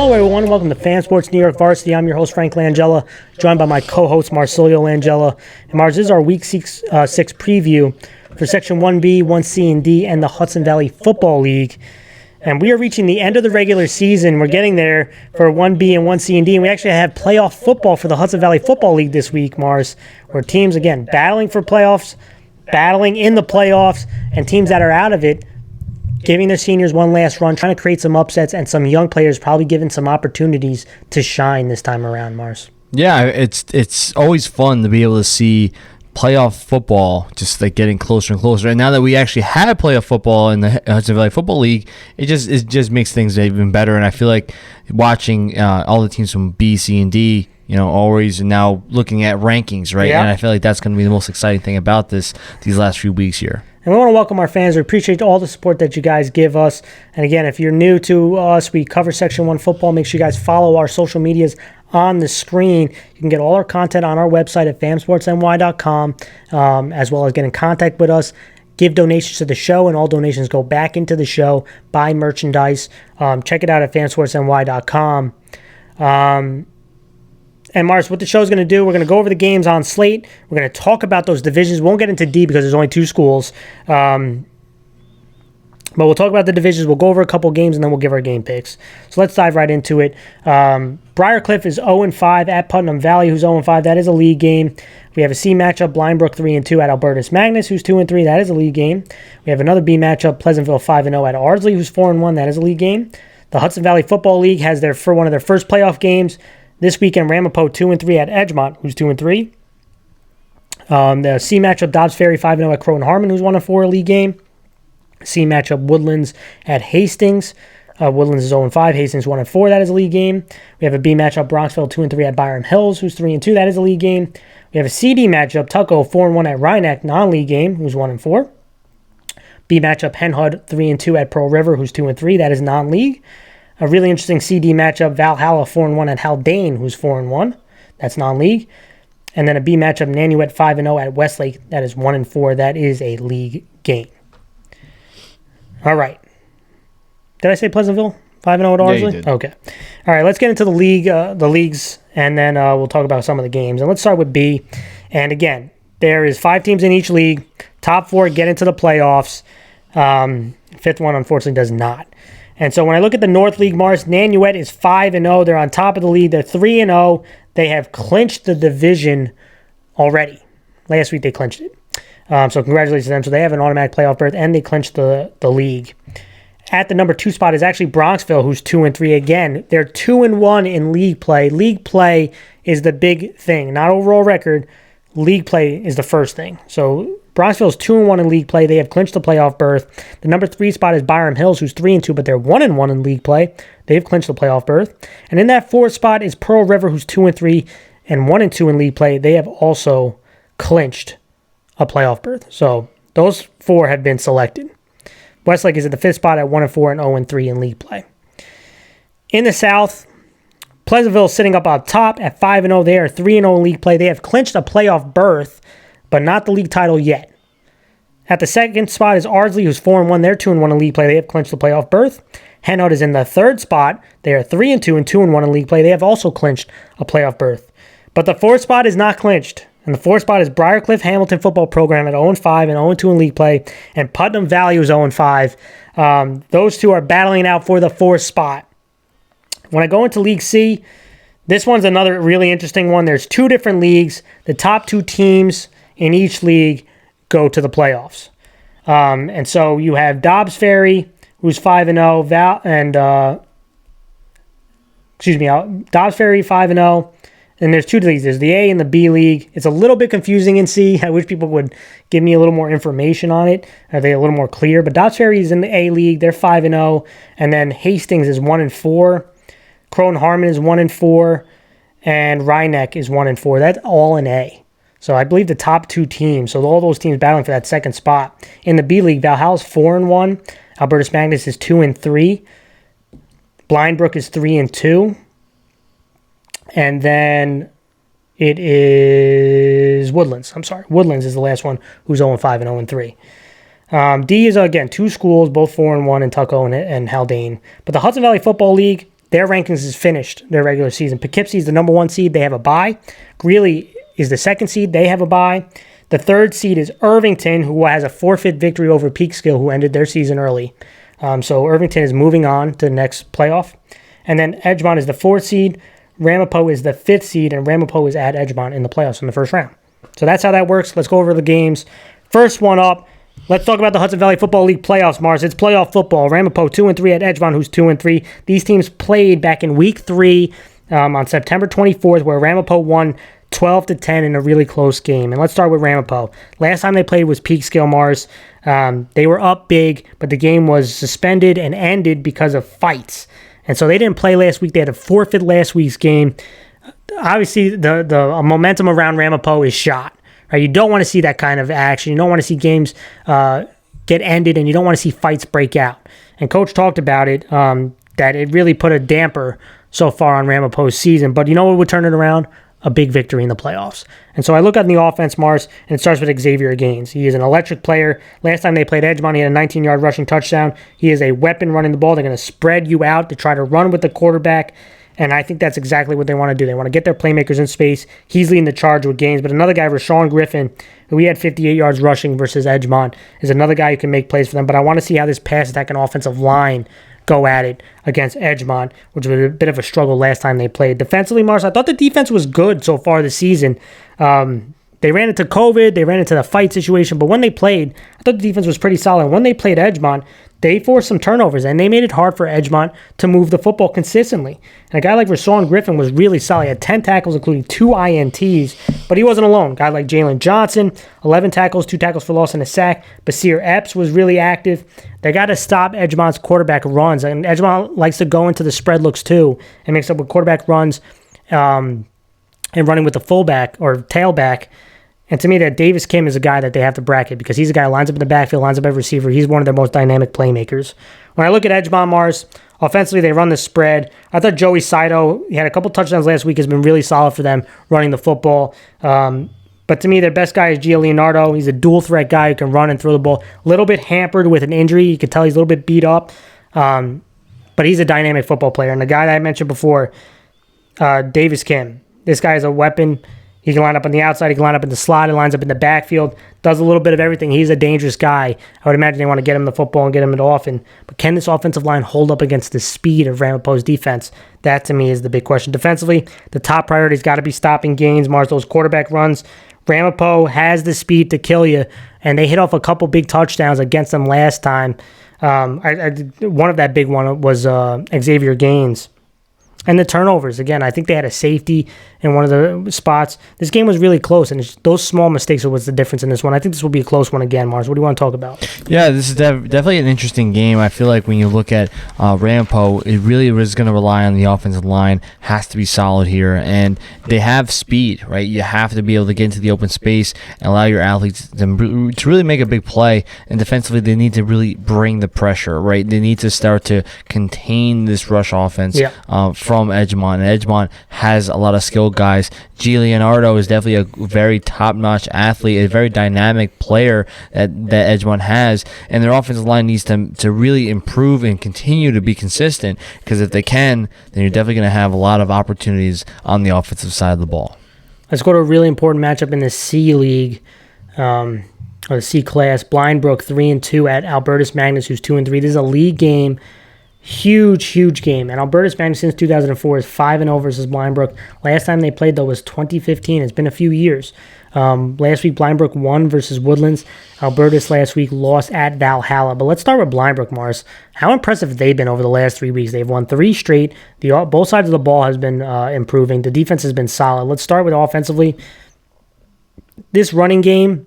Hello, everyone. Welcome to Fan Sports New York Varsity. I'm your host, Frank Langella, joined by my co-host, Marsilio Langella. And Mars, this is our Week 6 preview for Section 1B, 1C, and D, and the Hudson Valley Football League. And we are reaching the end of the regular season. We're getting there for 1B and 1C and D. And we actually have playoff football for the Hudson Valley Football League this week, Mars, where teams, again, battling for playoffs, battling in the playoffs, and teams that are out of it, giving their seniors one last run, trying to create some upsets, and some young players probably given some opportunities to shine this time around, Mars. Yeah, it's always fun to be able to see playoff football just like getting closer and closer. And now that we actually have playoff football in the Hudson Valley Football League, it just makes things even better. And I feel like watching all the teams from B, C, and D, always now looking at rankings, right? Yeah. And I feel like that's going to be the most exciting thing about these last few weeks here. And we want to welcome our fans. We appreciate all the support that you guys give us. And again, if you're new to us, we cover Section 1 football. Make sure you guys follow our social medias on the screen. You can get all our content on our website at famsportsny.com, as well as get in contact with us, give donations to the show, and all donations go back into the show, buy merchandise. Check it out at famsportsny.com. And Mars, what the show's going to do, we're going to go over the games on slate. We're going to talk about those divisions. We won't get into D because there's only 2 schools. But we'll talk about the divisions. We'll go over a couple games, and then we'll give our game picks. So let's dive right into it. Briarcliff is 0-5 at Putnam Valley, who's 0-5. That is a league game. We have a C matchup, Blindbrook 3-2 at Albertus Magnus, who's 2-3. That is a league game. We have another B matchup, Pleasantville 5-0 at Ardsley, who's 4-1. That is a league game. The Hudson Valley Football League has one of their first playoff games this weekend, Ramapo 2-3 at Edgemont, who's 2-3. The C matchup, Dobbs Ferry 5-0 at Croton Harmon, who's 1-4, a league game. C matchup, Woodlands at Hastings. Woodlands is 0-5, Hastings 1-4, that is a league game. We have a B matchup, Bronxville 2-3 at Byron Hills, who's 3-2, that is a league game. We have a CD matchup, Tuckahoe 4-1 at Rhinebeck, non-league game, who's 1-4. B matchup, Hen Hud 3-2 at Pearl River, who's 2-3, that is non-league. A really interesting CD matchup, Valhalla 4-1 at Haldane, who's 4-1. That's non-league. And then a B matchup, Nanuet 5-0 at Westlake. That is 1-4. That is a league game. All right. Did I say Pleasantville 5-0 at Ardsley? Yeah, you did. Okay. All right, let's get into the leagues, and then we'll talk about some of the games. And let's start with B. And again, there is 5 teams in each league. Top 4 get into the playoffs. Fifth one, unfortunately, does not. And so when I look at the North League, Mars, Nanuet is 5-0. They're on top of the league. They're 3-0. They have clinched the division already. Last week they clinched it. So congratulations to them. So they have an automatic playoff berth, and they clinched the league. At the number 2 spot is actually Bronxville, who's 2-3. Again, they're 2-1 in league play. League play is the big thing, not overall record. League play is the first thing. So Bronxville is 2-1 in league play. They have clinched the playoff berth. The number 3 spot is Byron Hills, who's 3-2, but they're 1-1 in league play. They've clinched the playoff berth. And in that 4th spot is Pearl River, who's 2-3 and 1-2 in league play. They have also clinched a playoff berth. So those 4 have been selected. Westlake is at the 5th spot at 1-4 and 0-3 in league play. In the South, Pleasantville is sitting up on top at 5-0. They are 3-0 in league play. They have clinched a playoff berth, but not the league title yet. At the 2nd spot is Ardsley, who's 4-1. They're 2-1 in league play. They have clinched the playoff berth. Hen Hud is in the 3rd spot. They are 3-2 and 2-1 in league play. They have also clinched a playoff berth. But the 4th spot is not clinched. And the 4th spot is Briarcliff Hamilton Football Program at 0-5 and 0-2 in league play. And Putnam Valley is 0-5. Those 2 are battling out for the 4th spot. When I go into League C, this one's another really interesting one. There's 2 different leagues. The top 2 teams in each league go to the playoffs. And so you have Dobbs Ferry, who's 5-0, Dobbs Ferry 5-0. And there's 2 leagues. There's the A and the B league. It's a little bit confusing in C. I wish people would give me a little more information on it. Are they a little more clear? But Dobbs Ferry is in the A league. They're 5-0. And then Hastings is 1-4. Croton Harmon is 1-4. And Rhinebeck is 1-4. That's all in A. So I believe the top 2 teams, so all those teams battling for that 2nd spot. In the B League, Valhalla's 4-1. Albertus Magnus is 2-3. Blindbrook is 3-2. And then it is Woodlands. Woodlands is the last one who's 0-5 and 0-3. D is, again, 2 schools, both 4-1 in Tuckahoe and Haldane. But the Hudson Valley Football League, their rankings is finished, their regular season. Poughkeepsie is the number 1 seed. They have a bye. Greeley is the 2nd seed. They have a bye. The 3rd seed is Irvington, who has a forfeit victory over Peekskill, who ended their season early. So Irvington is moving on to the next playoff. And then Edgemont is the 4th seed. Ramapo is the 5th seed, and Ramapo is at Edgemont in the playoffs in the first round. So that's how that works. Let's go over the games. First one up, let's talk about the Hudson Valley Football League playoffs, Mars. It's playoff football. Ramapo 2-3 at Edgemont, who's 2-3. These teams played back in week 3 on September 24th, where Ramapo won 12-10 in a really close game. And let's start with Ramapo. Last time they played was Peekskill, Mars. They were up big, but the game was suspended and ended because of fights. And so they didn't play last week. They had to forfeit last week's game. Obviously, the momentum around Ramapo is shot. Right? You don't want to see that kind of action. You don't want to see games get ended, and you don't want to see fights break out. And Coach talked about it, that it really put a damper so far on Ramapo's season. But you know what would turn it around? A big victory in the playoffs. And so I look at the offense, Mars, and it starts with Xavier Gaines. He is an electric player. Last time they played Edgemont, he had a 19-yard rushing touchdown. He is a weapon running the ball. They're going to spread you out to try to run with the quarterback, and I think that's exactly what they want to do. They want to get their playmakers in space. He's leading the charge with Gaines, but another guy, Rashawn Griffin, who he had 58 yards rushing versus Edgemont, is another guy who can make plays for them. But I want to see how this pass attack and offensive line go at it against Edgemont, which was a bit of a struggle last time they played. Defensively, Mars, I thought the defense was good so far this season. They ran into COVID, they ran into the fight situation, but when they played, I thought the defense was pretty solid. When they played Edgemont, they forced some turnovers, and they made it hard for Edgemont to move the football consistently. And a guy like Rashawn Griffin was really solid. He had 10 tackles, including 2 INTs, but he wasn't alone. A guy like Jalen Johnson, 11 tackles, 2 tackles for loss and a sack. Basir Epps was really active. They got to stop Edgemont's quarterback runs, and Edgemont likes to go into the spread looks too, and mix up with quarterback runs and running with the fullback or tailback. And to me, that Davis Kim is a guy that they have to bracket because he's a guy who lines up in the backfield, lines up as receiver. He's one of their most dynamic playmakers. When I look at Edgemont, Mars, offensively, they run the spread. I thought Joey Saito, he had a couple touchdowns last week, has been really solid for them running the football. But to me, their best guy is Gio Leonardo. He's a dual threat guy who can run and throw the ball. A little bit hampered with an injury. You can tell he's a little bit beat up. But he's a dynamic football player. And the guy that I mentioned before, Davis Kim, this guy is a weapon. He can line up on the outside. He can line up in the slot. He lines up in the backfield. Does a little bit of everything. He's a dangerous guy. I would imagine they want to get him the football and get him it often. But can this offensive line hold up against the speed of Ramapo's defense? That, to me, is the big question. Defensively, the top priority's got to be stopping Gaines, Mars, those quarterback runs. Ramapo has the speed to kill you, and they hit off a couple big touchdowns against them last time. One of that big one was Xavier Gaines. And the turnovers, again, I think they had a safety in one of the spots. This game was really close, and those small mistakes are what's the difference in this one. I think this will be a close one again, Mars. What do you want to talk about? Yeah, this is definitely an interesting game. I feel like when you look at Ramapo, it really is going to rely on the offensive line. Has to be solid here, and they have speed, right? You have to be able to get into the open space and allow your athletes to really make a big play. And defensively, they need to really bring the pressure, right? They need to start to contain this rush offense from Edgemont. And Edgemont has a lot of skilled guys. G. Leonardo is definitely a very top-notch athlete, a very dynamic player that Edgemont has, and their offensive line needs to really improve and continue to be consistent, because if they can, then you're definitely going to have a lot of opportunities on the offensive side of the ball. Let's go to a really important matchup in the C League, or the C class. Blindbrook 3-2 at Albertus Magnus, who's 2-3. This is a league game. Huge game. And Albertus Magnus since 2004 is 5-0 versus Blindbrook. Last time they played, though, was 2015. It's been a few years. Last week, Blindbrook won versus Woodlands. Albertus last week lost at Valhalla. But let's start with Blindbrook, Mars. How impressive have they been over the last 3 weeks? They've won 3 straight. Both sides of the ball has been improving. The defense has been solid. Let's start with offensively. This running game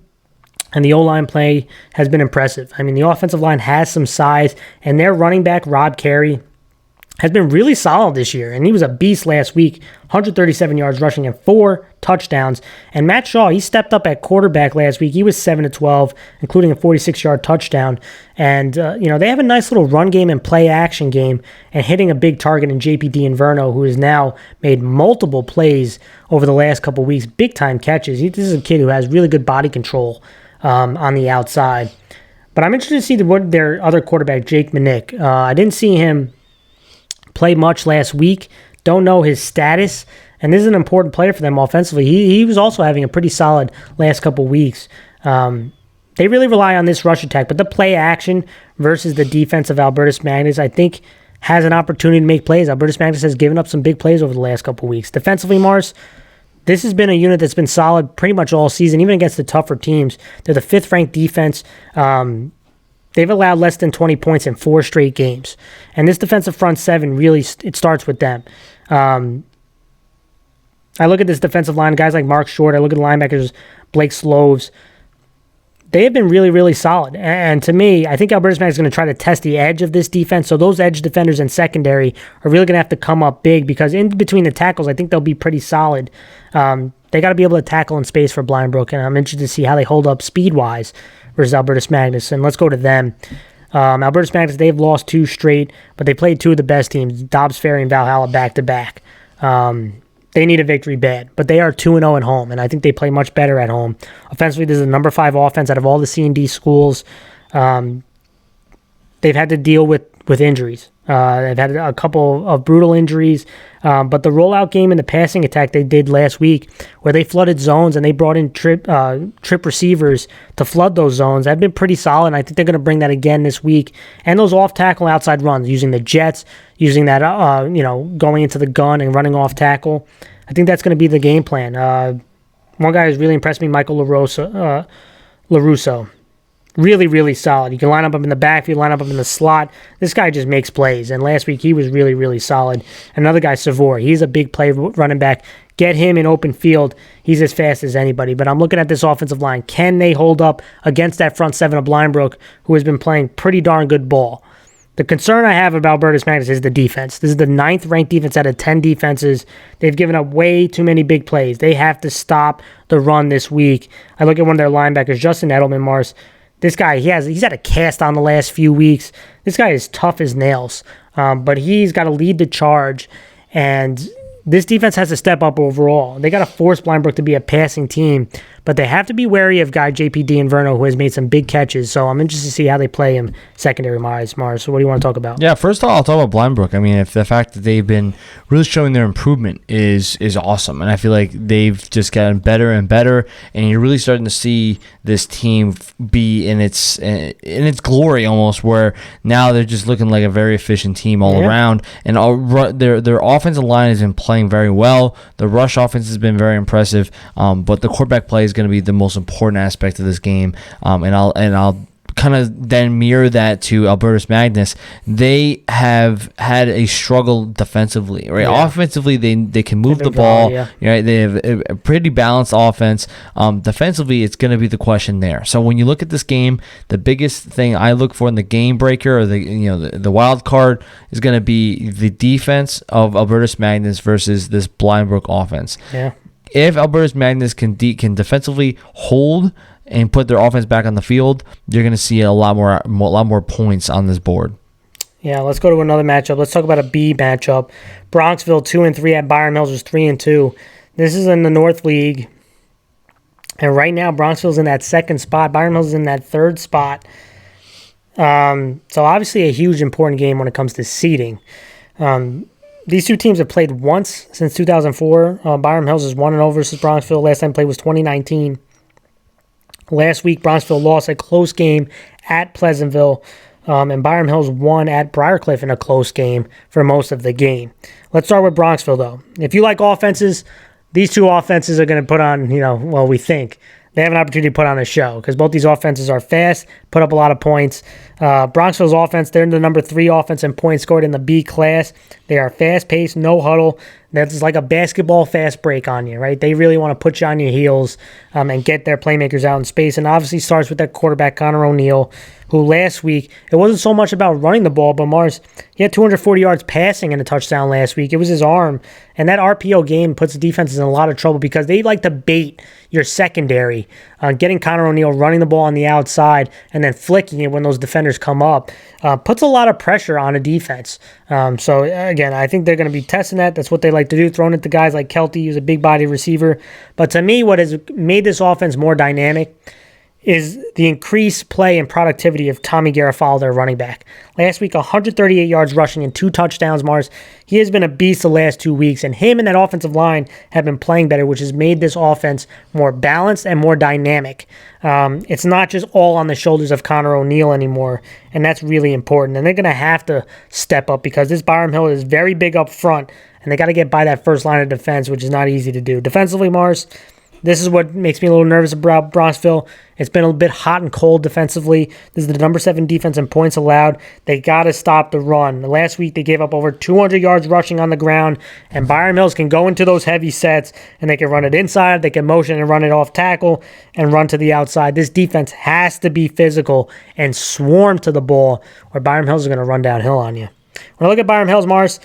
and the O-line play has been impressive. I mean, the offensive line has some size, and their running back, Rob Carey, has been really solid this year, and he was a beast last week, 137 yards rushing and 4 touchdowns. And Matt Shaw, he stepped up at quarterback last week. He was 7-12, including a 46-yard touchdown. And, they have a nice little run game and play-action game, and hitting a big target in JPD Inverno, who has now made multiple plays over the last couple weeks, big-time catches. This is a kid who has really good body control on the outside. But I'm interested to see what their other quarterback, Jake Manick. I didn't see him play much last week. Don't know his status. And this is an important player for them offensively. He was also having a pretty solid last couple weeks. They really rely on this rush attack, but the play action versus the defense of Albertus Magnus, I think, has an opportunity to make plays. Albertus Magnus has given up some big plays over the last couple weeks. Defensively, Mars, this has been a unit that's been solid pretty much all season, even against the tougher teams. They're the 5th-ranked defense. They've allowed less than 20 points in 4 straight games. And this defensive front 7, really, it starts with them. I look at this defensive line, guys like Mark Short. I look at the linebackers, Blake Sloves. They have been really, really solid. And to me, I think Albertus Magnus is going to try to test the edge of this defense. So those edge defenders in secondary are really going to have to come up big because in between the tackles, I think they'll be pretty solid. They got to be able to tackle in space for Blindbrook, and I'm interested to see how they hold up speed-wise versus Albertus Magnus. And let's go to them. Albertus Magnus, they've lost 2 straight, but they played 2 of the best teams, Dobbs Ferry and Valhalla, back-to-back. They need a victory bad, but they are 2-0 at home, and I think they play much better at home. Offensively, this is the number 5 offense out of all the C&D schools. They've had to deal with injuries. They've had a couple of brutal injuries, but the rollout game and the passing attack they did last week, where they flooded zones and they brought in trip receivers to flood those zones, have been pretty solid, and I think they're going to bring that again this week. And those off-tackle outside runs, using the jets, using that, going into the gun and running off tackle. I think that's going to be the game plan. One guy who's really impressed me, Michael LaRusso. Really, really solid. You can line up him in the backfield, line up him in the slot. This guy just makes plays. And last week, he was really, really solid. Another guy, Savor. He's a big play running back. Get him in open field. He's as fast as anybody. But I'm looking at this offensive line. Can they hold up against that front 7 of Blindbrook, who has been playing pretty darn good ball? The concern I have about Albertus Magnus is the defense. This is the 9th-ranked defense out of 10 defenses. They've given up way too many big plays. They have to stop the run this week. I look at one of their linebackers, Justin Edelman, Mars. This guy, he's had a cast on the last few weeks. This guy is tough as nails, but he's got to lead the charge, and this defense has to step up overall. They got to force Blindbrook to be a passing team, but they have to be wary of guy JPD Inverno, who has made some big catches. So I'm interested to see how they play him secondary, Mars. So what do you want to talk about? Yeah, first of all, I'll talk about Blindbrook. I mean, if the fact that they've been really showing their improvement is awesome, and I feel like they've just gotten better and better, and you're really starting to see this team be in its glory almost, where now they're just looking like a very efficient team all around, and their offensive line has been playing very well. The rush offense has been very impressive, but the quarterback play is going to be the most important aspect of this game, and I'll kind of then mirror that to Albertus Magnus. They have had a struggle defensively, right? Yeah. Offensively, they can move the ball, right? They have a pretty balanced offense. Defensively, it's going to be the question there. So when you look at this game, the biggest thing I look for in the game breaker or the wild card is going to be the defense of Albertus Magnus versus this Blindbrook offense. Yeah. If Albertus Magnus can defensively hold and put their offense back on the field, you're going to see a lot more points on this board. Yeah, let's go to another matchup. Let's talk about a B matchup. Bronxville 2-3 at Byron Mills was 3-2. This is in the North League, and right now Bronxville's in that 2nd spot. Byron Mills is in that 3rd spot. So obviously a huge important game when it comes to seeding. These two teams have played once since 2004. Byron Hills is 1-0 versus Bronxville. Last time played was 2019. Last week, Bronxville lost a close game at Pleasantville, and Byron Hills won at Briarcliff in a close game for most of the game. Let's start with Bronxville, though. If you like offenses, these two offenses are going to put on, we think. They have an opportunity to put on a show because both these offenses are fast, put up a lot of points. Bronxville's offense, they're the number 3 offense in points scored in the B class. They are fast-paced, no huddle. That's like a basketball fast break on you, right? They really want to put you on your heels and get their playmakers out in space. And obviously starts with that quarterback, Connor O'Neill, who last week, it wasn't so much about running the ball, but Mars, he had 240 yards passing and a touchdown last week. It was his arm. And that RPO game puts the defenses in a lot of trouble because they like to bait your secondary, getting Connor O'Neill running the ball on the outside and then flicking it when those defenders come up. Puts a lot of pressure on a defense. So, again, I think they're going to be testing that. That's what they like to do, throwing it to guys like Kelty, who's a big-body receiver. But to me, what has made this offense more dynamic is the increased play and productivity of Tommy Garofalo, their running back. Last week, 138 yards rushing and 2 touchdowns, Mars. He has been a beast the last 2 weeks, and him and that offensive line have been playing better, which has made this offense more balanced and more dynamic. It's not just all on the shoulders of Connor O'Neill anymore, and that's really important. And they're going to have to step up because this Byron Hill is very big up front, and they got to get by that first line of defense, which is not easy to do. Defensively, Mars, this is what makes me a little nervous about Bronxville. It's been a bit hot and cold defensively. This is the number 7 defense in points allowed. They got to stop the run. Last week, they gave up over 200 yards rushing on the ground, and Byron Mills can go into those heavy sets, and they can run it inside, they can motion and run it off tackle, and run to the outside. This defense has to be physical and swarm to the ball, or Byron Hills is going to run downhill on you. When I look at Byron Hills, Mars,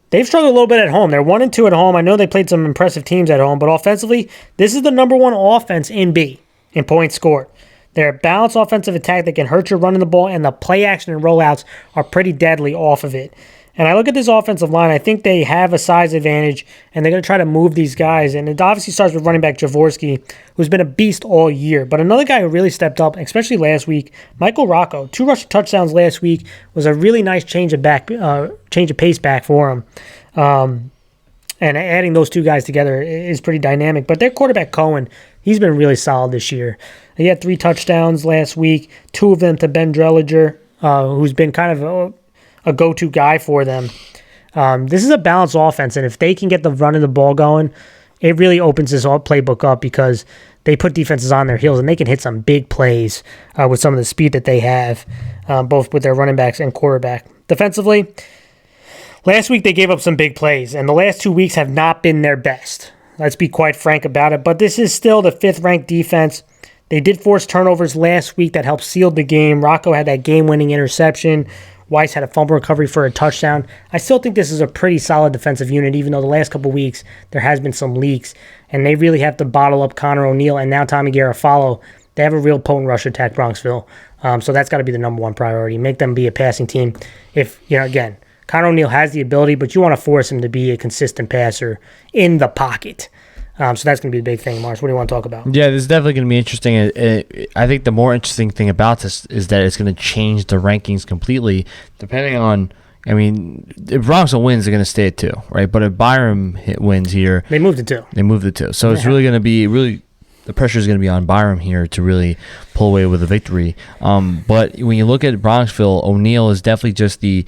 they've struggled a little bit at home. They're 1-2 at home. I know they played some impressive teams at home, but offensively, this is the number 1 offense in B in points scored. They're a balanced offensive attack that can hurt you running the ball, and the play action and rollouts are pretty deadly off of it. And I look at this offensive line, I think they have a size advantage, and they're going to try to move these guys. And it obviously starts with running back Jaworski, who's been a beast all year. But another guy who really stepped up, especially last week, Michael Rocco. 2 rushing touchdowns last week was a really nice change of pace back for him. And adding those 2 guys together is pretty dynamic. But their quarterback, Cohen, he's been really solid this year. He had 3 touchdowns last week, 2 of them to Ben Drelliger, who's been kind of a go-to guy for them. This is a balanced offense, and if they can get the run of the ball going, it really opens this playbook up because they put defenses on their heels, and they can hit some big plays with some of the speed that they have, both with their running backs and quarterback. Defensively, last week they gave up some big plays, and the last 2 weeks have not been their best. Let's be quite frank about it, but this is still the 5th-ranked defense. They did force turnovers last week that helped seal the game. Rocco had that game-winning interception. Weiss had a fumble recovery for a touchdown. I still think this is a pretty solid defensive unit, even though the last couple weeks there has been some leaks, and they really have to bottle up Connor O'Neill and now Tommy Garofalo. They have a real potent rush attack, Bronxville, so that's got to be the number 1 priority. Make them be a passing team. If, again, Connor O'Neill has the ability, but you want to force him to be a consistent passer in the pocket. So that's going to be the big thing, Mars. What do you want to talk about? Yeah, this is definitely going to be interesting. I think the more interesting thing about this is that it's going to change the rankings completely, depending on, if Bronxville wins, they're going to stay at 2, right? But if Byron wins here... They moved it 2. So it's really going to be... The pressure is going to be on Byron here to really pull away with a victory. But when you look at Bronxville, O'Neill is definitely just the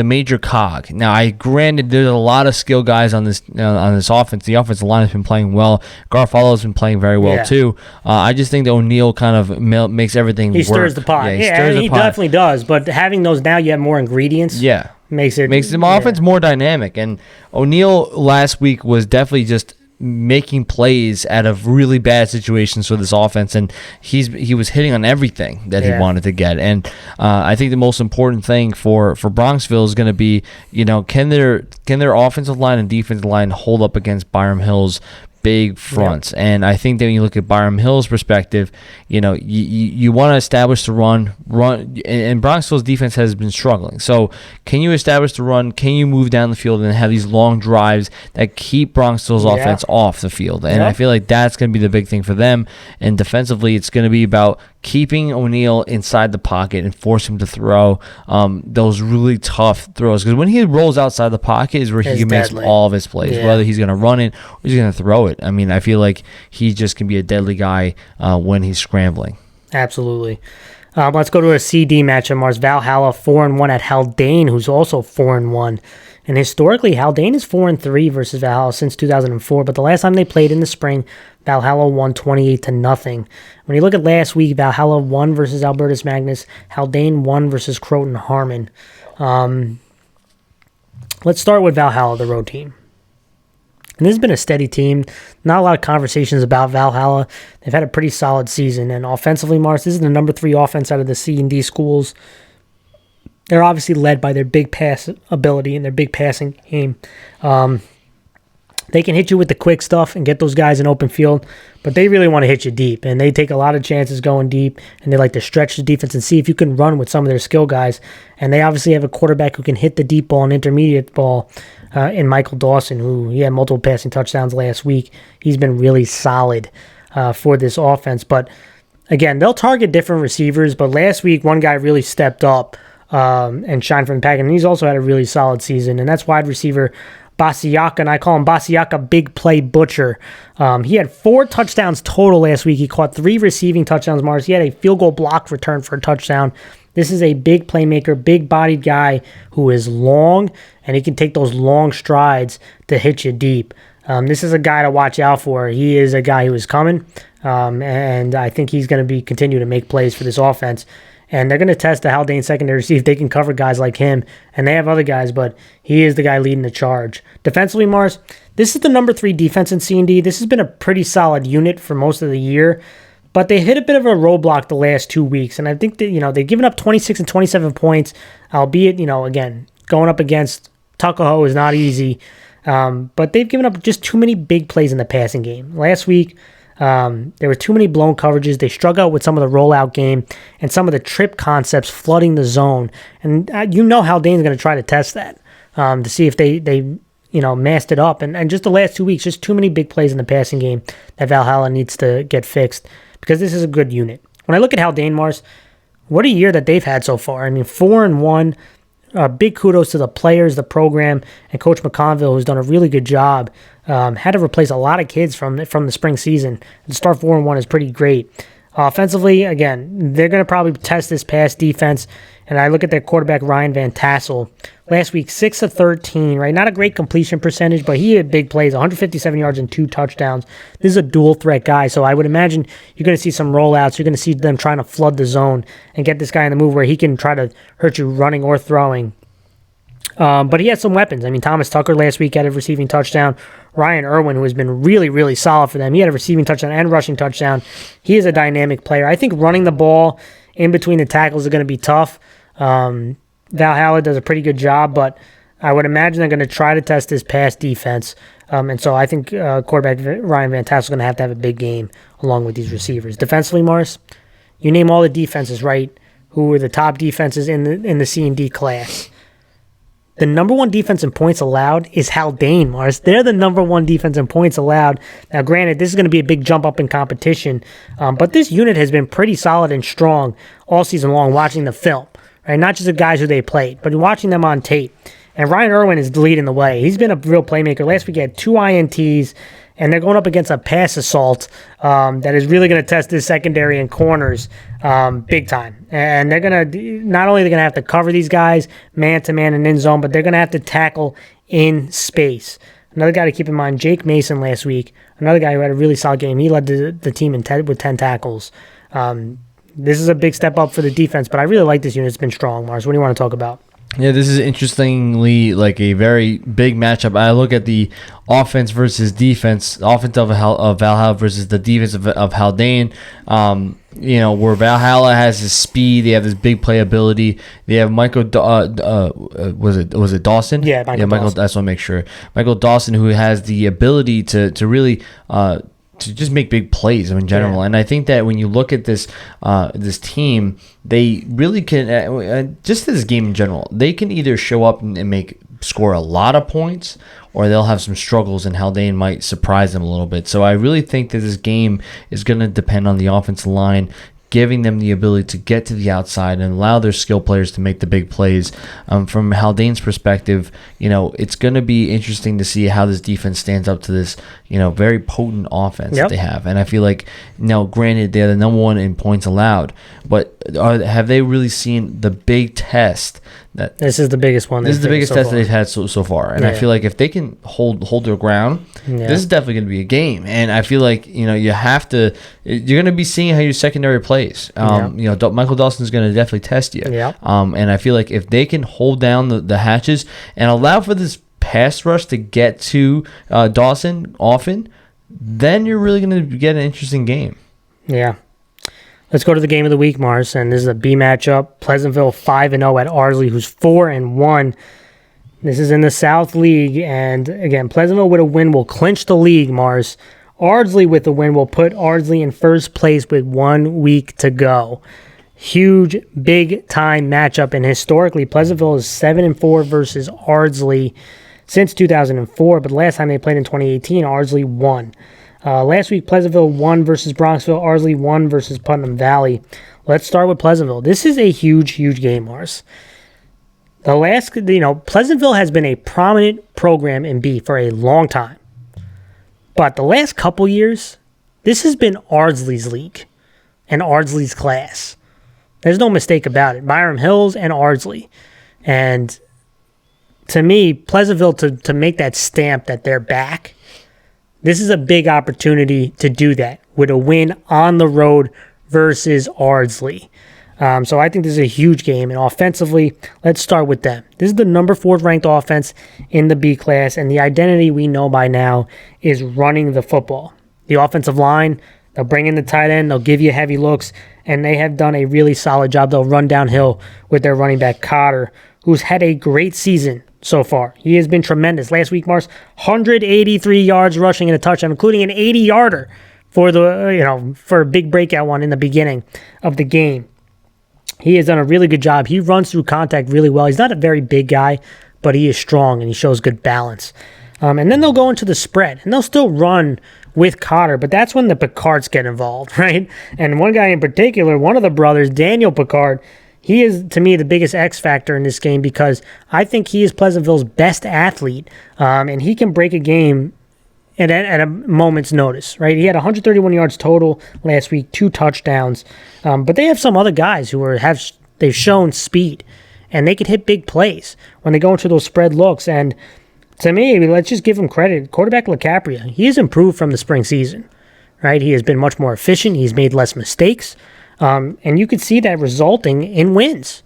major cog. Now, granted, there's a lot of skill guys on this offense. The offensive line has been playing well. Garofalo has been playing very well too. I just think that O'Neill kind of makes everything work. He stirs the pot. He definitely does. But having those now, you have more ingredients. Yeah, makes the offense more dynamic. And O'Neill last week was definitely just making plays out of really bad situations for this offense, and he was hitting on everything that he wanted to get. And I think the most important thing for Bronxville is going to be, can their offensive line and defensive line hold up against Byron Hill's big fronts? And I think that when you look at Byron Hill's perspective, you want to establish the run, and Bronxville's defense has been struggling. So can you establish the run? Can you move down the field and have these long drives that keep Bronxville's offense off the field? And I feel like that's going to be the big thing for them. And defensively, it's going to be about keeping O'Neill inside the pocket and force him to throw those really tough throws. Because when he rolls outside the pocket is where he makes all of his plays, whether he's going to run it or he's going to throw it. I feel like he just can be a deadly guy when he's scrambling. Absolutely. Let's go to a CD matchup. Mars Valhalla 4-1 at Haldane, who's also 4-1. And historically, Haldane is 4-3 versus Valhalla since 2004. But the last time they played in the spring, Valhalla won 28-0. When you look at last week, Valhalla won versus Albertus Magnus. Haldane won versus Croton Harmon. Let's start with Valhalla, the road team. And this has been a steady team. Not a lot of conversations about Valhalla. They've had a pretty solid season. And offensively, Mars, this is the number 3 offense out of the C and D schools. They're obviously led by their big pass ability and their big passing game. They can hit you with the quick stuff and get those guys in open field, but they really want to hit you deep, and they take a lot of chances going deep, and they like to stretch the defense and see if you can run with some of their skill guys. And they obviously have a quarterback who can hit the deep ball and intermediate ball in Michael Dawson, who he had multiple passing touchdowns last week. He's been really solid for this offense, but again, they'll target different receivers, but last week one guy really stepped up and shined from the pack, and he's also had a really solid season, and that's wide receiver Basiaka, and I call him Basiaka Big Play Butcher. He had 4 touchdowns total last week. He caught 3 receiving touchdowns, Mars. He had a field goal block return for a touchdown. This is a big playmaker, big-bodied guy who is long, and he can take those long strides to hit you deep. This is a guy to watch out for. He is a guy who is coming, and I think he's going to continue to make plays for this offense. And they're going to test the Haldane secondary to see if they can cover guys like him. And they have other guys, but he is the guy leading the charge. Defensively, Mars, this is the number 3 defense in C&D. This has been a pretty solid unit for most of the year. But they hit a bit of a roadblock the last 2 weeks. And I think that, they've given up 26 and 27 points, albeit, again, going up against Tuckahoe is not easy. But they've given up just too many big plays in the passing game. Last week, there were too many blown coverages. They struggled with some of the rollout game and some of the trip concepts flooding the zone. And Haldane's going to try to test that to see if they masked it up. And just the last 2 weeks, just too many big plays in the passing game that Valhalla needs to get fixed because this is a good unit. When I look at Haldane, Mars, what a year that they've had so far. I mean, 4-1. Big kudos to the players, the program, and Coach McConville, who's done a really good job. Had to replace a lot of kids from the spring season. To start 4-1 is pretty great. Offensively, again, they're going to probably test this pass defense. And I look at their quarterback, Ryan Van Tassel. Last week, 6 of 13, right? Not a great completion percentage, but he had big plays, 157 yards and 2 touchdowns. This is a dual threat guy, so I would imagine you're going to see some rollouts. You're going to see them trying to flood the zone and get this guy in the move where he can try to hurt you running or throwing. But he has some weapons. I mean, Thomas Tucker last week had a receiving touchdown. Ryan Irwin, who has been really, really solid for them, he had a receiving touchdown and rushing touchdown. He is a dynamic player. I think running the ball in between the tackles is going to be tough. Valhalla does a pretty good job, but I would imagine they're going to try to test this pass defense. And so I think quarterback Ryan Van Tassel is going to have a big game along with these receivers. Defensively, Morris, you name all the defenses, right? Who are the top defenses in the C&D class? The number 1 defense in points allowed is Haldane, Mars. They're the number 1 defense in points allowed. Now, granted, this is going to be a big jump up in competition, but this unit has been pretty solid and strong all season long watching the film, right? Not just the guys who they played, but watching them on tape. And Ryan Irwin is leading the way. He's been a real playmaker. Last week he had 2 INTs, and they're going up against a pass assault that is really going to test this secondary and corners big time. And they're going to not only they're going to have to cover these guys man-to-man and in zone, but they're going to have to tackle in space. Another guy to keep in mind, Jake Mason last week, another guy who had a really solid game. He led the team with 10 tackles. This is a big step up for the defense, but I really like this unit. It's been strong, Mars. What do you want to talk about? Yeah, this is interestingly like a very big matchup. I look at the offense versus defense, offense of Valhalla versus the defense of Haldane. Where Valhalla has his speed, they have this big playability. They have Michael. Was it Dawson? Yeah, Michael. Dawson. I just want to make sure Michael Dawson, who has the ability to really. To just make big plays in general. Yeah. And I think that when you look at this team, they really can, just this game in general, they can either show up and score a lot of points, or they'll have some struggles and Haldane might surprise them a little bit. So I really think that this game is going to depend on the offensive line, giving them the ability to get to the outside and allow their skill players to make the big plays. From Haldane's perspective, it's going to be interesting to see how this defense stands up to this, very potent offense that they have. And I feel like, granted, they're the number 1 in points allowed, but have they really seen the big test? This is the biggest one. This is the biggest test that they've had so far, and I feel like if they can hold their ground, this is definitely going to be a game. And I feel like you have to. You're going to be seeing how your secondary plays. Michael Dawson is going to definitely test you. And I feel like if they can hold down the hatches and allow for this pass rush to get to Dawson often, then you're really going to get an interesting game. Yeah. Let's go to the game of the week, Mars, and this is a B matchup. Pleasantville 5-0 at Ardsley, who's 4-1. This is in the South League, and again, Pleasantville with a win will clinch the league, Mars. Ardsley with a win will put Ardsley in first place with 1 week to go. Huge, big-time matchup, and historically, Pleasantville is 7-4 versus Ardsley since 2004, but the last time they played in 2018, Ardsley won. Last week, Pleasantville won versus Bronxville. Ardsley won versus Putnam Valley. Let's start with Pleasantville. This is a huge, huge game, Mars. Pleasantville has been a prominent program in B for a long time. But the last couple years, this has been Ardsley's league and Ardsley's class. There's no mistake about it. Byron Hills and Ardsley. And to me, Pleasantville, to make that stamp that they're back, this is a big opportunity to do that with a win on the road versus Ardsley. So I think this is a huge game. And offensively, let's start with them. This is the number 4 ranked offense in the B class, and the identity we know by now is running the football. The offensive line, they'll bring in the tight end, they'll give you heavy looks, and they have done a really solid job. They'll run downhill with their running back, Cotter, who's had a great season so far. He has been tremendous. Last week, Mars, 183 yards rushing and a touchdown, including an 80-yarder for a big breakout one in the beginning of the game. He has done a really good job. He runs through contact really well. He's not a very big guy, but he is strong and he shows good balance. And then they'll go into the spread, and they'll still run with Cotter, but that's when the Picards get involved, right? And one guy in particular, one of the brothers, Daniel Picard, he is, to me, the biggest X factor in this game because I think he is Pleasantville's best athlete, and he can break a game at a moment's notice, right? He had 131 yards total last week, 2 touchdowns, but they have some other guys who they've shown speed, and they could hit big plays when they go into those spread looks. And to me, let's just give him credit. Quarterback LaCapria, he has improved from the spring season, right? He has been much more efficient. He's made less mistakes, and you could see that resulting in wins.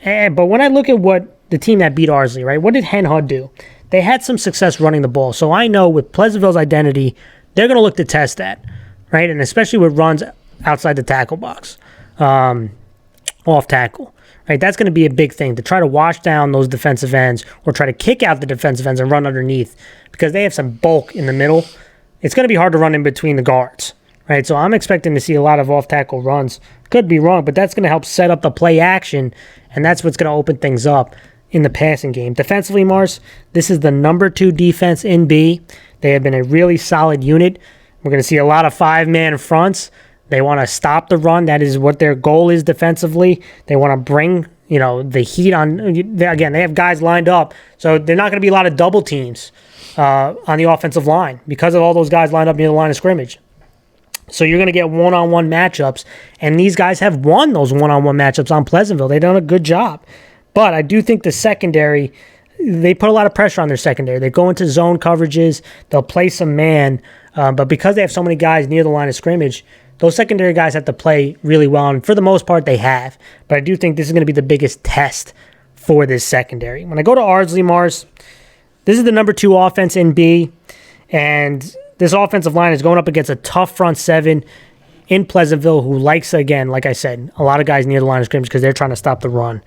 But when I look at what the team that beat Ardsley, right, what did Hen Hud do? They had some success running the ball. So I know with Pleasantville's identity, they're going to look to test that, right? And especially with runs outside the tackle box, off tackle, right? That's going to be a big thing to try to wash down those defensive ends or try to kick out the defensive ends and run underneath because they have some bulk in the middle. It's going to be hard to run in between the guards, right? So I'm expecting to see a lot of off-tackle runs. Could be wrong, but that's going to help set up the play action, and that's what's going to open things up in the passing game. Defensively, Mars, this is the number 2 defense in B. They have been a really solid unit. We're going to see a lot of 5-man fronts. They want to stop the run. That is what their goal is defensively. They want to bring, the heat on. Again, they have guys lined up, so they're not going to be a lot of double teams on the offensive line because of all those guys lined up near the line of scrimmage. So you're going to get one-on-one matchups, and these guys have won those one-on-one matchups on Pleasantville. They've done a good job. But I do think the secondary, they put a lot of pressure on their secondary. They go into zone coverages. They'll play some man. But because they have so many guys near the line of scrimmage, those secondary guys have to play really well. And for the most part, they have. But I do think this is going to be the biggest test for this secondary. When I go to Ardsley, Mars, this is the number 2 offense in B. And this offensive line is going up against a tough front 7 in Pleasantville who likes, again, like I said, a lot of guys near the line of scrimmage because they're trying to stop the run.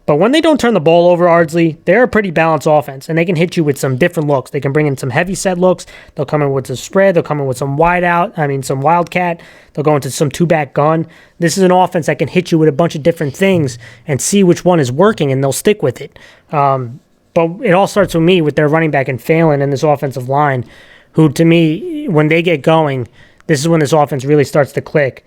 But when they don't turn the ball over, Ardsley, they're a pretty balanced offense, and they can hit you with some different looks. They can bring in some heavy set looks. They'll come in with some spread. They'll come in with some some wildcat. They'll go into some 2-back gun. This is an offense that can hit you with a bunch of different things and see which one is working, and they'll stick with it. But it all starts with me with their running back and Phelan and this offensive line, who, to me, when they get going, this is when this offense really starts to click.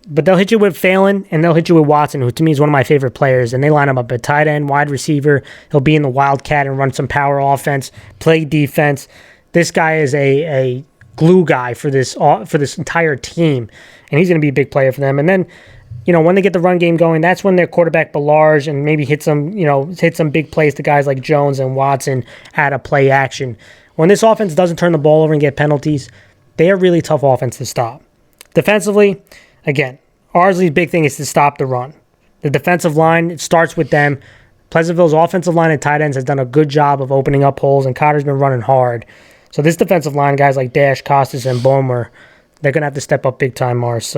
But they'll hit you with Phelan, and they'll hit you with Watson, who to me is one of my favorite players. And they line him up at tight end, wide receiver. He'll be in the wildcat and run some power offense, play defense. This guy is a glue guy for this entire team, and he's going to be a big player for them. And then, when they get the run game going, that's when their quarterback Ballarge and maybe hit some big plays to guys like Jones and Watson out of play action. When this offense doesn't turn the ball over and get penalties, they are really tough offense to stop. Defensively, again, Ardsley's big thing is to stop the run. The defensive line, it starts with them. Pleasantville's offensive line and tight ends has done a good job of opening up holes, and Cotter's been running hard. So this defensive line, guys like Dash, Costas, and Bomer, they're going to have to step up big time, Mars.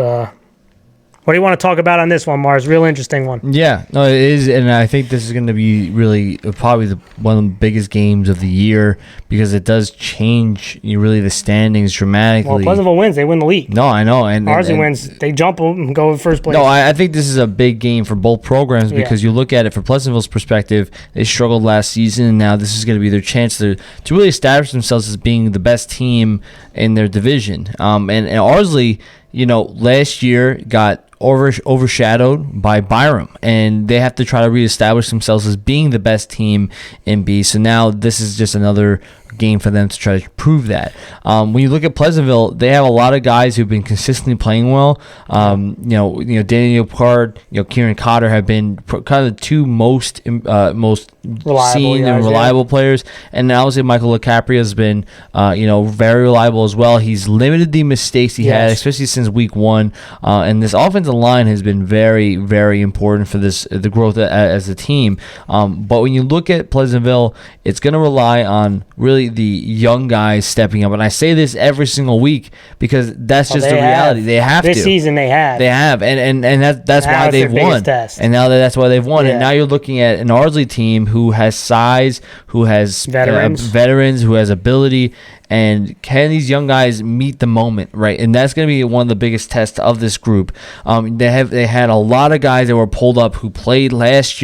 What do you want to talk about on this one, Mars? Real interesting one. Yeah, no, it is, and I think this is going to be really probably one of the biggest games of the year because it does change really the standings dramatically. Well, Pleasantville wins; they win the league. No, I know, and Ardsley wins; they jump and go in first place. No, I think this is a big game for both programs because you look at it from Pleasantville's perspective. They struggled last season, and now this is going to be their chance to really establish themselves as being the best team in their division. And Ardsley, last year got overshadowed by Byron, and they have to try to reestablish themselves as being the best team in B. So now this is just another game for them to try to prove that. When you look at Pleasantville, they have a lot of guys who've been consistently playing well. Daniel Picard, Kieran Cotter have been kind of the two most seen and reliable players. And obviously Michael LaCapria has been very reliable as well. He's limited the mistakes he had, especially since week 1. And this offensive line has been very, very important for the growth as a team. But when you look at Pleasantville, it's going to rely on really the young guys stepping up. And I say this every single week because that's just the reality. They have this season. They have, and that's why they've won. And now that's why they've won. And now you're looking at an Ardsley team who has size, who has veterans, who has ability. And can these young guys meet the moment, right? And that's going to be one of the biggest tests of this group. They had a lot of guys that were pulled up who played last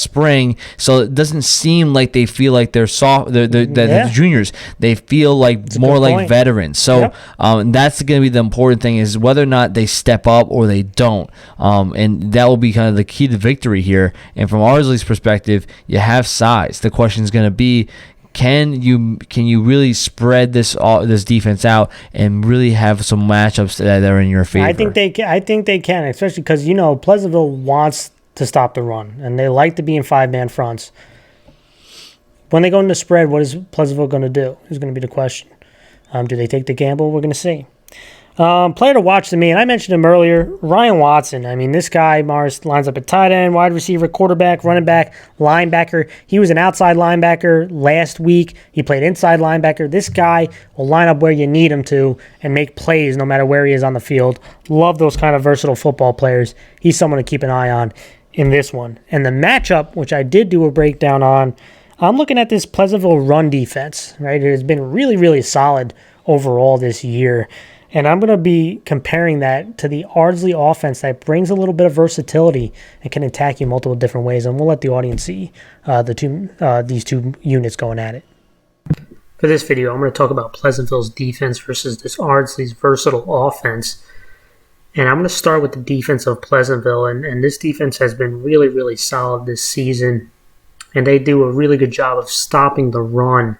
spring, so it doesn't seem like they feel like they're the juniors. They feel like more like veterans. So that's going to be the important thing is whether or not they step up or they don't. And that will be kind of the key to victory here. And from Ardsley's perspective, you have size. The question is going to be, can you really spread this defense out and really have some matchups that are in your favor? I think they can, especially because Pleasantville wants to stop the run and they like to be in 5-man fronts. When they go into spread, what is Pleasantville going to do? Is going to be the question. Do they take the gamble? We're going to see. Player to watch to me, and I mentioned him earlier, Ryan Watson. I mean, this guy, Mars, lines up at tight end, wide receiver, quarterback, running back, linebacker. He was an outside linebacker last week. He played inside linebacker. This guy will line up where you need him to and make plays no matter where he is on the field. Love those kind of versatile football players. He's someone to keep an eye on in this one. And the matchup, which I did do a breakdown on, I'm looking at this Pleasantville run defense, right? It has been really, really solid overall this year. And I'm going to be comparing that to the Ardsley offense that brings a little bit of versatility and can attack you multiple different ways. And we'll let the audience see these two units going at it. For this video, I'm going to talk about Pleasantville's defense versus this Ardsley's versatile offense. And I'm going to start with the defense of Pleasantville. And this defense has been really, really solid this season. And they do a really good job of stopping the run.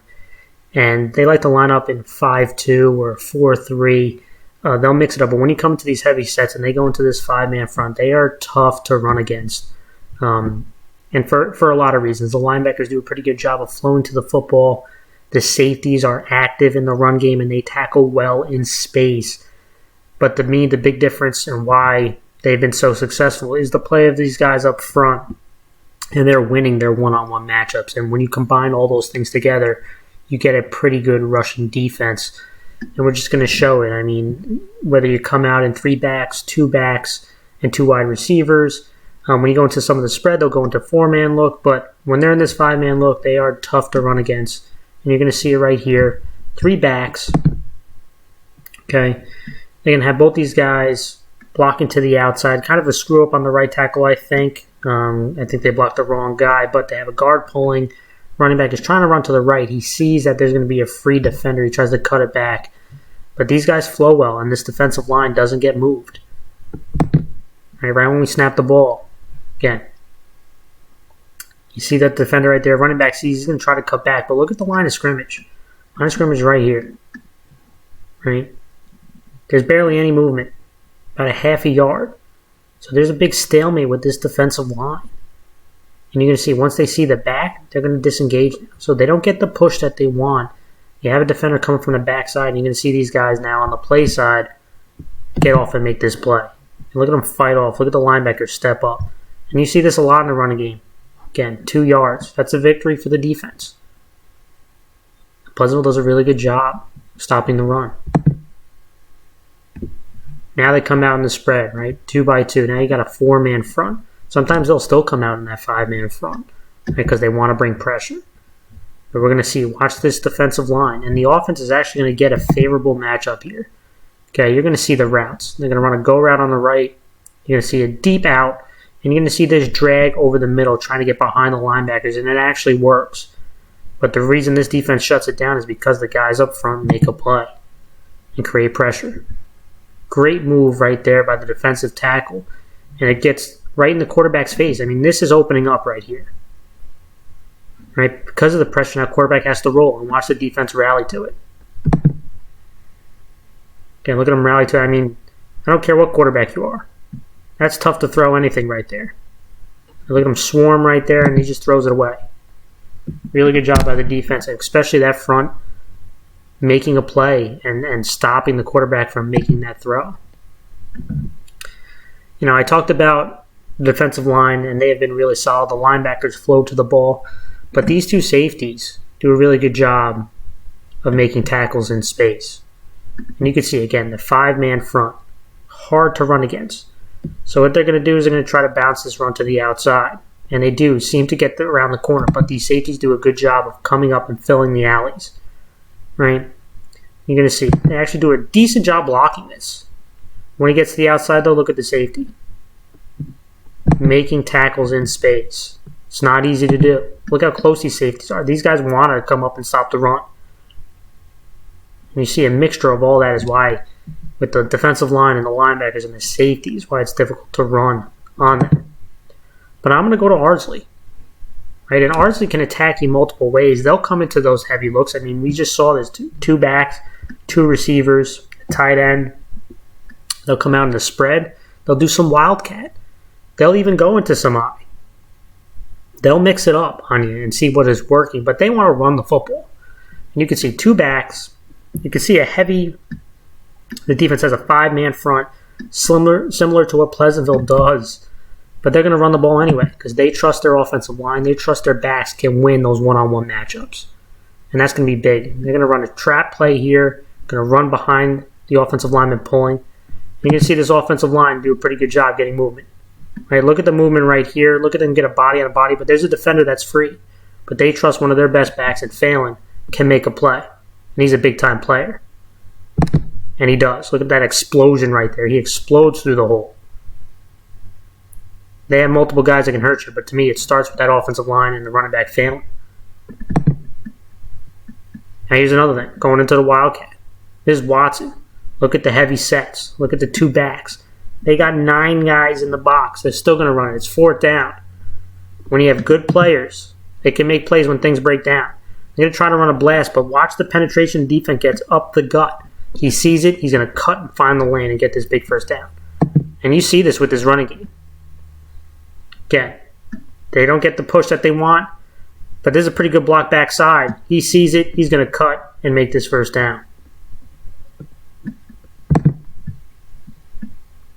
And they like to line up in 5-2 or 4-3. They'll mix it up. But when you come to these heavy sets and they go into this 5-man front, they are tough to run against. And for a lot of reasons. The linebackers do a pretty good job of flowing to the football. The safeties are active in the run game and they tackle well in space. But to me, the big difference and why they've been so successful is the play of these guys up front. And they're winning their one-on-one matchups. And when you combine all those things together, you get a pretty good rushing defense. And we're just going to show it. I mean, whether you come out in 3 backs, 2 backs, and 2 wide receivers. When you go into some of the spread, they'll go into 4-man look. But when they're in this 5-man look, they are tough to run against. And you're going to see it right here. 3 backs. Okay. They're going to have both these guys blocking to the outside. Kind of a screw up on the right tackle, I think. I think they blocked the wrong guy. But they have a guard pulling. Running back is trying to run to the right. He sees that there's going to be a free defender. He tries to cut it back. But these guys flow well, and this defensive line doesn't get moved. Right when we snap the ball. Again. You see that defender right there. Running back sees he's going to try to cut back. But look at the line of scrimmage. Line of scrimmage right here. Right? There's barely any movement. About a half a yard. So there's a big stalemate with this defensive line. And you're going to see, once they see the back, they're going to disengage. So they don't get the push that they want. You have a defender coming from the backside, and you're going to see these guys now on the play side get off and make this play. And look at them fight off. Look at the linebackers step up. And you see this a lot in the running game. Again, 2 yards. That's a victory for the defense. Pleasantville does a really good job stopping the run. Now they come out in the spread, right? 2 by 2. Now you got a 4-man front. Sometimes they'll still come out in that 5-man front, right? Because they want to bring pressure. But we're going to see, watch this defensive line. And the offense is actually going to get a favorable matchup here. Okay, you're going to see the routes. They're going to run a go route on the right. You're going to see a deep out. And you're going to see this drag over the middle, trying to get behind the linebackers. And it actually works. But the reason this defense shuts it down is because the guys up front make a play and create pressure. Great move right there by the defensive tackle. And it gets right in the quarterback's face. I mean, this is opening up right here. Right? Because of the pressure, now quarterback has to roll and watch the defense rally to it. Okay, look at him rally to it. I mean, I don't care what quarterback you are. That's tough to throw anything right there. Look at him swarm right there, and he just throws it away. Really good job by the defense, especially that front, making a play and stopping the quarterback from making that throw. You know, I talked about the defensive line, and they have been really solid. The linebackers flow to the ball. But these two safeties do a really good job of making tackles in space. And you can see, again, the 5-man front. Hard to run against. So what they're going to do is they're going to try to bounce this run to the outside. And they do seem to get around the corner. But these safeties do a good job of coming up and filling the alleys. Right? You're going to see. They actually do a decent job blocking this. When he gets to the outside, though, look at the safety. Making tackles in space. It's not easy to do. Look how close these safeties are. These guys want to come up and stop the run. And you see a mixture of all that is why, with the defensive line and the linebackers and the safeties, why it's difficult to run on them. But I'm going to go to Ardsley. Right? And Ardsley can attack you multiple ways. They'll come into those heavy looks. I mean, we just saw this. Two backs, 2 receivers, a tight end. They'll come out in the spread. They'll do some wildcat. They'll even go into some eye. They'll mix it up on you and see what is working, but they want to run the football. And you can see 2 backs. You can see the defense has a 5-man front, similar to what Pleasantville does. But they're going to run the ball anyway because they trust their offensive line. They trust their backs can win those one-on-one matchups. And that's going to be big. They're going to run a trap play here, going to run behind the offensive lineman pulling. And you can see this offensive line do a pretty good job getting movement. Right, look at the movement right here. Look at them get a body on a body, but there's a defender that's free. But they trust one of their best backs, and Phelan can make a play. And he's a big-time player. And he does. Look at that explosion right there. He explodes through the hole. They have multiple guys that can hurt you, but to me it starts with that offensive line and the running back Phelan. Now here's another thing. Going into the wildcat. This is Watson. Look at the heavy sets. Look at the 2 backs. They got 9 guys in the box. They're still going to run it. It's 4th down. When you have good players, they can make plays when things break down. They're going to try to run a blast, but watch the penetration defense gets up the gut. He sees it. He's going to cut and find the lane and get this big first down. And you see this with this running game. Again, they don't get the push that they want, but there's a pretty good block backside. He sees it. He's going to cut and make this first down.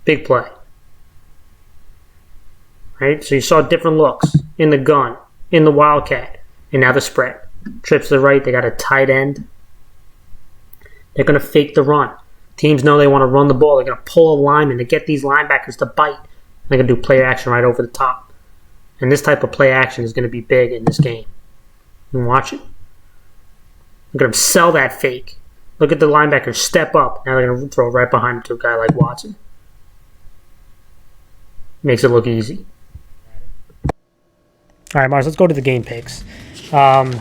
Big play. Right? So you saw different looks in the gun, in the wildcat, and now the spread. Trips to the right. They got a tight end. They're going to fake the run. Teams know they want to run the ball. They're going to pull a lineman to get these linebackers to bite. They're going to do play action right over the top. And this type of play action is going to be big in this game. You can watch it. Look at them sell that fake. Look at the linebackers step up. Now they're going to throw it right behind to a guy like Watson. Makes it look easy. All right, Mars, let's go to the game picks. And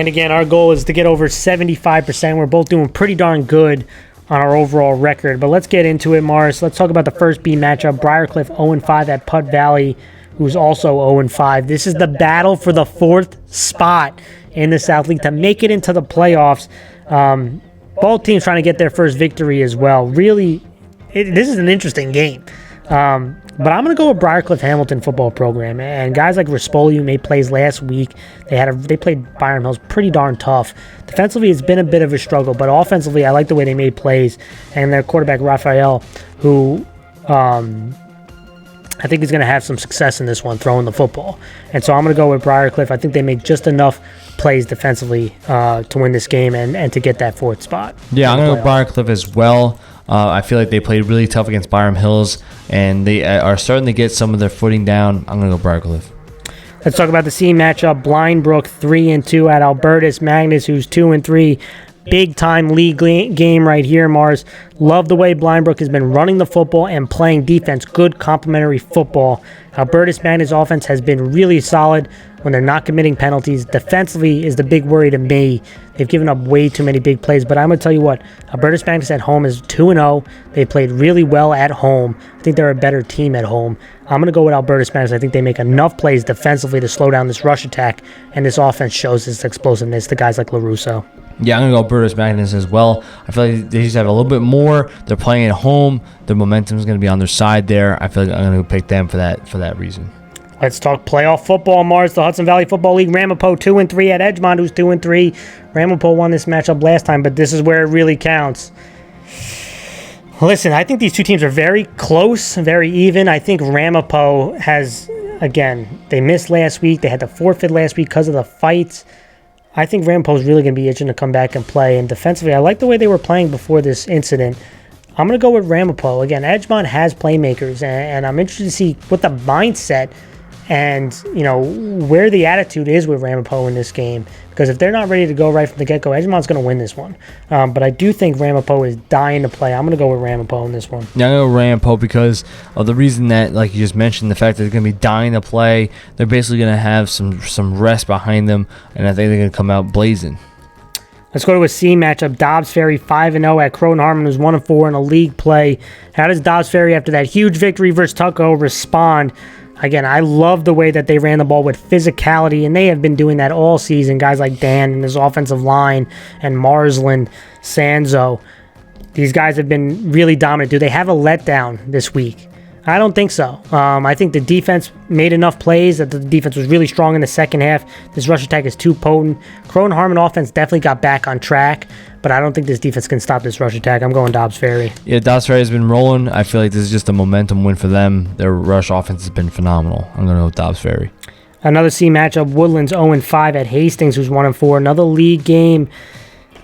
again, our goal is to get over 75%. We're both doing pretty darn good on our overall record. But let's get into it, Mars. Let's talk about the first B matchup. Briarcliff 0-5 at Putt Valley, who's also 0-5. This is the battle for the 4th spot in the South League to make it into the playoffs. Both teams trying to get their first victory as well. Really, this is an interesting game. But I'm going to go with Briarcliff Hamilton football program. And guys like Rispoli made plays last week. They played Byron Hills pretty darn tough. Defensively, it's been a bit of a struggle. But offensively, I like the way they made plays. And their quarterback, Raphael, who I think he's going to have some success in this one, throwing the football. And so I'm going to go with Briarcliff. I think they make just enough plays defensively to win this game and to get that fourth spot. Yeah, I'm going to go Briarcliff as well. I feel like they played really tough against Byron Hills, and they are starting to get some of their footing down. I'm going to go Briarcliff. Let's talk about the C matchup. Blindbrook 3-2 at Albertus. Magnus, who's 2-3. Big-time league game right here, Mars. Love the way Blindbrook has been running the football and playing defense. Good complementary football. Albertus Magnus' offense has been really solid when they're not committing penalties. Defensively is the big worry to me. They've given up way too many big plays, but I'm going to tell you what, Albertus Magnus at home is 2-0. They played really well at home. I think they're a better team at home. I'm going to go with Albertus Magnus. I think they make enough plays defensively to slow down this rush attack, and this offense shows its explosiveness to guys like LaRusso. Yeah, I'm going to go Albertus Magnus as well. I feel like they just have a little bit more. They're playing at home. Their momentum is going to be on their side there. I feel like I'm going to pick them for that reason. Let's talk playoff football, Mars. The Hudson Valley Football League, Ramapo 2-3 at Edgemont, who's 2-3. Ramapo won this matchup last time, but this is where it really counts. Listen, I think these two teams are very close, very even. I think Ramapo has, again, they missed last week. They had to forfeit last week because of the fights. I think Ramapo is really going to be itching to come back and play. And defensively, I like the way they were playing before this incident. I'm going to go with Ramapo. Again, Edgemont has playmakers, and I'm interested to see what the mindset and, where the attitude is with Ramapo in this game. Because if they're not ready to go right from the get-go, Edgemont's going to win this one. But I do think Ramapo is dying to play. I'm going to go with Ramapo in this one. Yeah, I'm going to go Ramapo because of the reason that, like you just mentioned, the fact that they're going to be dying to play. They're basically going to have some rest behind them, and I think they're going to come out blazing. Let's go to a C matchup. Dobbs Ferry 5-0 at Croton Harmon, who's 1-4 in a league play. How does Dobbs Ferry, after that huge victory versus Tuckahoe, respond? Again, I love the way that they ran the ball with physicality, and they have been doing that all season. Guys like Dan and his offensive line and Marsland, Sanzo. These guys have been really dominant. Do they have a letdown this week? I don't think so. I think the defense made enough plays that the defense was really strong in the second half. This rush attack is too potent. Croton Harmon offense definitely got back on track, but I don't think this defense can stop this rush attack. I'm going Dobbs Ferry. Yeah, Dobbs Ferry has been rolling. I feel like this is just a momentum win for them. Their rush offense has been phenomenal. I'm going to go with Dobbs Ferry. Another C matchup, Woodlands 0-5 at Hastings, who's 1-4. Another league game.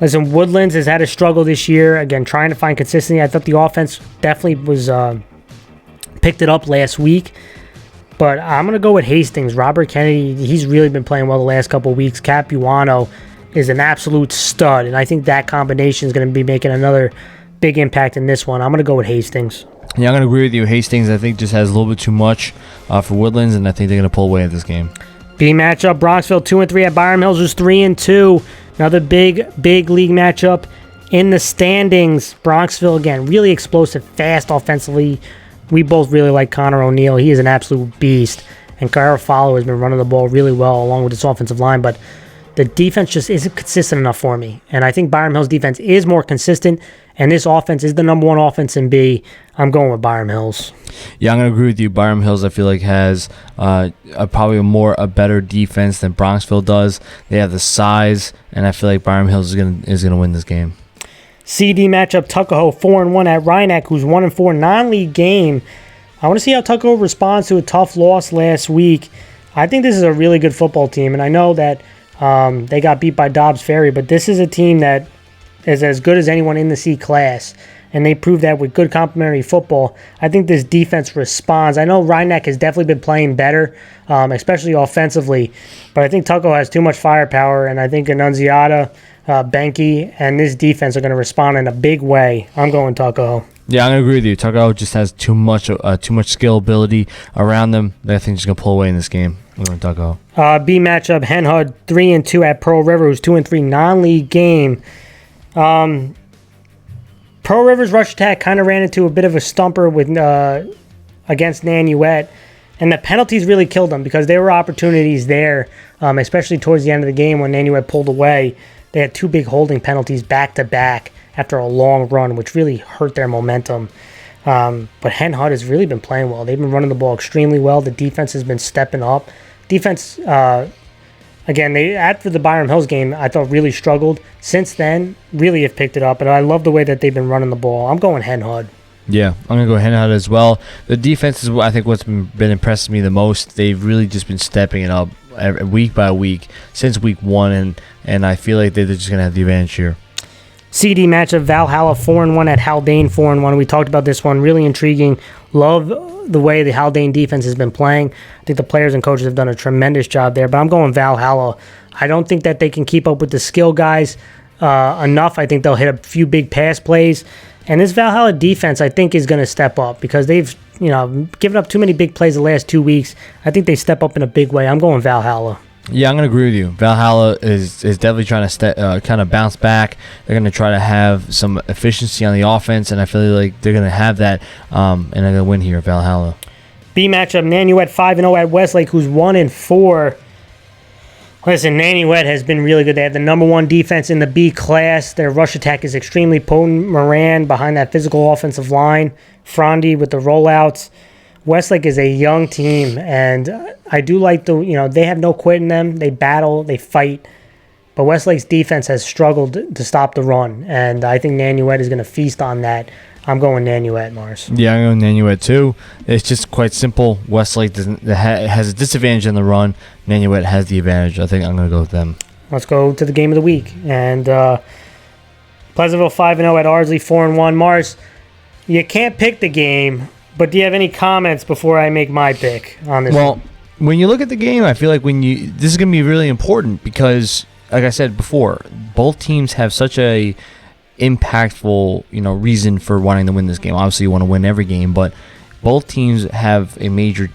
Listen, Woodlands has had a struggle this year. Again, trying to find consistency. I thought the offense definitely was... picked it up last week, but I'm going to go with Hastings. Robert Kennedy, he's really been playing well the last couple of weeks. Capuano is an absolute stud, and I think that combination is going to be making another big impact in this one. I'm going to go with Hastings. Yeah, I'm going to agree with you. Hastings, I think, just has a little bit too much for Woodlands, and I think they're going to pull away at this game. B matchup, Bronxville 2-3 at Byron Hills, who's 3-2. Another big league matchup in the standings. Bronxville, again, really explosive, fast offensively. We both really like Connor O'Neill. He is an absolute beast. And Garofalo has been running the ball really well along with his offensive line, but the defense just isn't consistent enough for me. And I think Byron Hills' defense is more consistent, and this offense is the number one offense in B. I'm going with Byron Hills. Yeah, I'm going to agree with you. Byron Hills, I feel like, has probably a better defense than Bronxville does. They have the size, and I feel like Byron Hills is gonna win this game. CD matchup, Tuckahoe 4-1 at Rhinebeck, who's 1-4 non-league game. I want to see how Tuckahoe responds to a tough loss last week. I think this is a really good football team, and I know that they got beat by Dobbs Ferry, but this is a team that is as good as anyone in the C class, and they proved that with good complementary football. I think this defense responds. I know Rhinebeck has definitely been playing better, especially offensively, but I think Tuckahoe has too much firepower, and I think Annunziata, Benke, and this defense are going to respond in a big way. I'm going Tuckahoe. Yeah, I'm going to agree with you. Tuckahoe just has too much skill ability around them that I think is going to pull away in this game. I'm going Tuckahoe. B matchup, Hen Hud 3-2 at Pearl River, who's 2-3 non-league game. Pearl River's rush attack kind of ran into a bit of a stumper with against Nanuet, and the penalties really killed them because there were opportunities there, especially towards the end of the game when Nanuet pulled away. They had two big holding penalties back-to-back after a long run, which really hurt their momentum. But Hen Hud has really been playing well. They've been running the ball extremely well. The defense has been stepping up. Defense, again, after the Byron Hills game, I thought really struggled. Since then, really have picked it up, and I love the way that they've been running the ball. I'm going Hen Hud. Yeah, I'm going to go Hen Hud as well. The defense is, I think, what's been impressing me the most. They've really just been stepping it up week by week since week 1, and I feel like they're just going to have the advantage here. CD matchup, Valhalla 4-1 at Haldane 4-1. We talked about this one. Really intriguing. Love the way the Haldane defense has been playing. I think the players and coaches have done a tremendous job there, but I'm going Valhalla. I don't think that they can keep up with the skill guys enough. I think they'll hit a few big pass plays. And this Valhalla defense, I think, is going to step up because they've, given up too many big plays the last 2 weeks. I think they step up in a big way. I'm going Valhalla. Yeah, I'm going to agree with you. Valhalla is definitely trying to kind of bounce back. They're going to try to have some efficiency on the offense, and I feel like they're going to have that, and they're going to win here, Valhalla. B matchup, Nanuet 5-0 at Westlake, who's 1-4. Listen, Nanuet has been really good. They have the number 1 defense in the B class. Their rush attack is extremely potent. Moran behind that physical offensive line. Frondy with the rollouts. Westlake is a young team, and I do like they have no quit in them. They battle, they fight. But Westlake's defense has struggled to stop the run, and I think Nanuet is going to feast on that. I'm going Nanuet, Mars. Yeah, I'm going Nanuet too. It's just quite simple. Westlake has a disadvantage in the run. Nanuet has the advantage. I think I'm going to go with them. Let's go to the game of the week. And Pleasantville 5-0 at Ardsley 4-1. Mars, you can't pick the game, but do you have any comments before I make my pick on this? Well, when you look at the game, I feel like this is going to be really important because, like I said before, both teams have such a impactful, reason for wanting to win this game. Obviously, you want to win every game, but both teams have a major,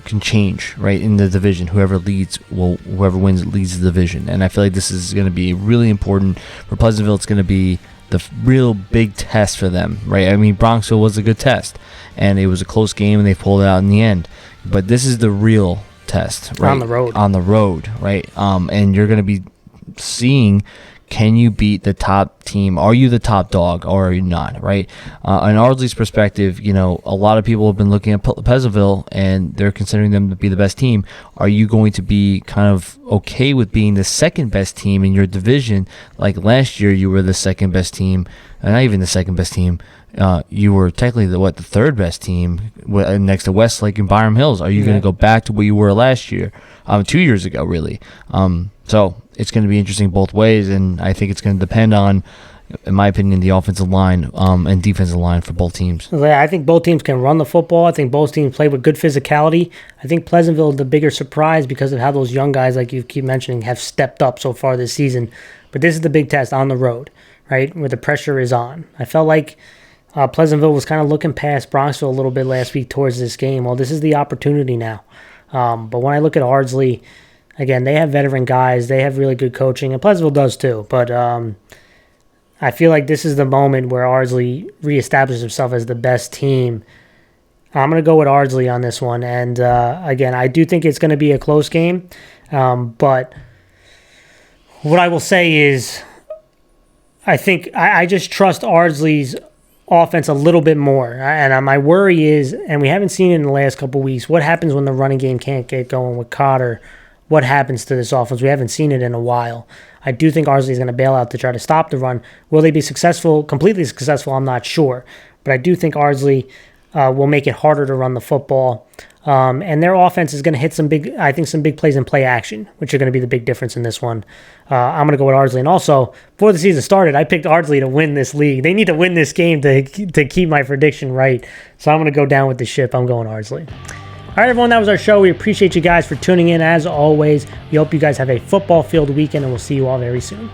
can change right in the division. Whoever wins leads the division, and I feel like this is going to be really important for Pleasantville. It's going to be the real big test for them, right? I mean, Bronxville was a good test, and it was a close game, and they pulled it out in the end. But this is the real test, right? On the road, right? And you're going to be seeing, can you beat the top team? Are you the top dog or are you not, right? On Ardsley's perspective, a lot of people have been looking at Pleasantville and they're considering them to be the best team. Are you going to be kind of okay with being the second best team in your division? Like last year, you were the second best team, not even the second best team. You were technically the third best team next to Westlake and Byron Hills. Are you going to go back to what you were last year, 2 years ago, really? So it's going to be interesting both ways, and I think it's going to depend on, in my opinion, the offensive line and defensive line for both teams. I think both teams can run the football. I think both teams play with good physicality. I think Pleasantville is the bigger surprise because of how those young guys, like you keep mentioning, have stepped up so far this season. But this is the big test on the road, right, where the pressure is on. I felt like Pleasantville was kind of looking past Bronxville a little bit last week towards this game. Well, this is the opportunity now. But when I look at Ardsley, again, they have veteran guys. They have really good coaching, and Pleasantville does too. But I feel like this is the moment where Ardsley reestablishes himself as the best team. I'm going to go with Ardsley on this one. And again, I do think it's going to be a close game. But what I will say is I think I just trust Ardsley's offense a little bit more. And my worry is, and we haven't seen it in the last couple of weeks, what happens when the running game can't get going with Cotter? What happens to this offense? We haven't seen it in a while. I do think Ardsley is going to bail out to try to stop the run. Will they be successful, completely successful? I'm not sure. But I do think Ardsley will make it harder to run the football. And their offense is going to hit some big plays in play action, which are going to be the big difference in this one. I'm going to go with Ardsley. And also, before the season started, I picked Ardsley to win this league. They need to win this game to keep my prediction right. So I'm going to go down with the ship. I'm going Ardsley. All right, everyone, that was our show. We appreciate you guys for tuning in as always. We hope you guys have a football-filled weekend, and we'll see you all very soon.